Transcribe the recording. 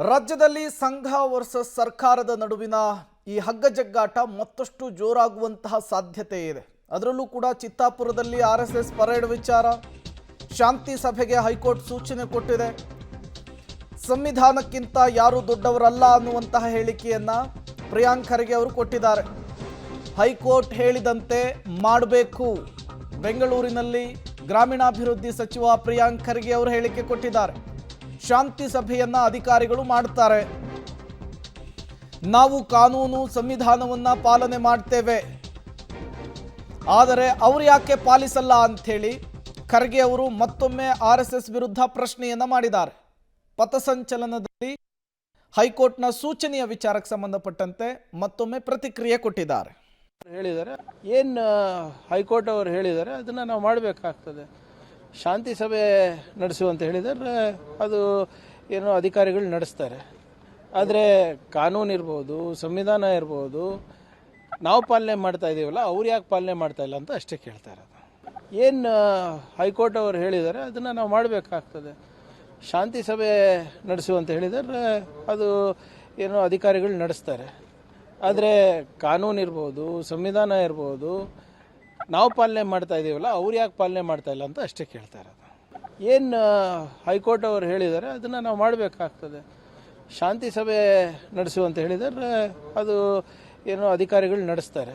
ರಾಜ್ಯದಲ್ಲಿ ಸಂಘ ವರ್ಸಸ್ ಸರ್ಕಾರದ ನಡುವಿನ ಈ ಹಗ್ಗಜಗ್ಗಾಟ ಮತ್ತಷ್ಟು ಜೋರಾಗುವಂತಹ ಸಾಧ್ಯತೆ ಇದೆ. ಅದರಲ್ಲೂ ಕೂಡ ಚಿತ್ತಾಪುರದಲ್ಲಿ ಆರ್ಎಸ್ಎಸ್ ಪರೇಡ್ ವಿಚಾರ, ಶಾಂತಿ ಸಭೆಗೆ ಹೈಕೋರ್ಟ್ ಸೂಚನೆ ಕೊಟ್ಟಿದೆ. ಸಂವಿಧಾನಕ್ಕಿಂತ ಯಾರು ದೊಡ್ಡವರಲ್ಲ ಅನ್ನುವಂತಹ ಹೇಳಿಕೆಯನ್ನ ಪ್ರಿಯಾಂಕ್ ಖರ್ಗೆ ಅವರು ಕೊಟ್ಟಿದ್ದಾರೆ. ಹೈಕೋರ್ಟ್ ಹೇಳಿದಂತೆ ಮಾಡಬೇಕು. ಬೆಂಗಳೂರಿನಲ್ಲಿ ಗ್ರಾಮೀಣಾಭಿವೃದ್ಧಿ ಸಚಿವ ಪ್ರಿಯಾಂಕ್ ಖರ್ಗೆ ಅವರು ಹೇಳಿಕೆ ಕೊಟ್ಟಿದ್ದಾರೆ. ಶಾಂತಿ ಸಭೆಯನ್ನ ಅಧಿಕಾರಿಗಳು ಮಾಡ್ತಾರೆ, ನಾವು ಕಾನೂನು ಸಂವಿಧಾನವನ್ನ ಪಾಲನೆ ಮಾಡ್ತೇವೆ, ಆದರೆ ಅವರು ಯಾಕೆ ಪಾಲಿಸಲ್ಲ ಅಂಥೇಳಿ ಖರ್ಗೆ ಅವರು ಮತ್ತೊಮ್ಮೆ ಆರ್ಎಸ್ಎಸ್ ವಿರುದ್ಧ ಪ್ರಶ್ನೆಯನ್ನ ಮಾಡಿದ್ದಾರೆ. ಪಥಸಂಚಲನದಲ್ಲಿ ಹೈಕೋರ್ಟ್ನ ಸೂಚನೆಯ ವಿಚಾರಕ್ಕೆ ಸಂಬಂಧಪಟ್ಟಂತೆ ಮತ್ತೊಮ್ಮೆ ಪ್ರತಿಕ್ರಿಯೆ ಕೊಟ್ಟಿದ್ದಾರೆ. ಹೇಳಿದ್ದಾರೆ, ಏನು ಹೈಕೋರ್ಟ್ ಅವರು ಹೇಳಿದ್ದಾರೆ ಅದನ್ನು ನಾವು ಮಾಡಬೇಕಾಗ್ತದೆ. ಶಾಂತಿ ಸಭೆ ನಡೆಸುವಂತ ಹೇಳಿದರೆ ಅದು ಏನೋ ಅಧಿಕಾರಿಗಳು ನಡೆಸ್ತಾರೆ, ಆದರೆ ಕಾನೂನು ಇರ್ಬೋದು, ಸಂವಿಧಾನ ಇರ್ಬೋದು, ನಾವು ಪಾಲನೆ ಮಾಡ್ತಾ ಇದ್ದೀವಲ್ಲ, ಅವ್ರು ಯಾಕೆ ಪಾಲನೆ ಮಾಡ್ತಾ ಇಲ್ಲ ಅಂತ ಅಷ್ಟೇ ಕೇಳ್ತಾ ಇರೋದು. ಏನು ಹೈಕೋರ್ಟ್ ಅವರು ಹೇಳಿದ್ದಾರೆ ಅದನ್ನು ನಾವು ಮಾಡಬೇಕಾಗ್ತದೆ. ಶಾಂತಿ ಸಭೆ ನಡೆಸುವಂತ ಹೇಳಿದರೆ ಅದು ಏನೋ ಅಧಿಕಾರಿಗಳು ನಡೆಸ್ತಾರೆ, ಆದರೆ ಕಾನೂನು ಇರ್ಬೋದು, ಸಂವಿಧಾನ ಇರ್ಬೋದು, ನಾವು ಪಾಲನೆ ಮಾಡ್ತಾ ಇದ್ದೀವಲ್ಲ, ಅವ್ರು ಯಾಕೆ ಪಾಲನೆ ಮಾಡ್ತಾ ಇಲ್ಲ ಅಂತ ಅಷ್ಟೇ ಕೇಳ್ತಾ ಇರೋದು. ಏನು ಹೈಕೋರ್ಟ್ ಅವರು ಹೇಳಿದ್ದಾರೆ ಅದನ್ನು ನಾವು ಮಾಡಬೇಕಾಗ್ತದೆ. ಶಾಂತಿ ಸಭೆ ನಡೆಸುವಂತ ಹೇಳಿದರೆ ಅದು ಏನೋ ಅಧಿಕಾರಿಗಳು ನಡೆಸ್ತಾರೆ,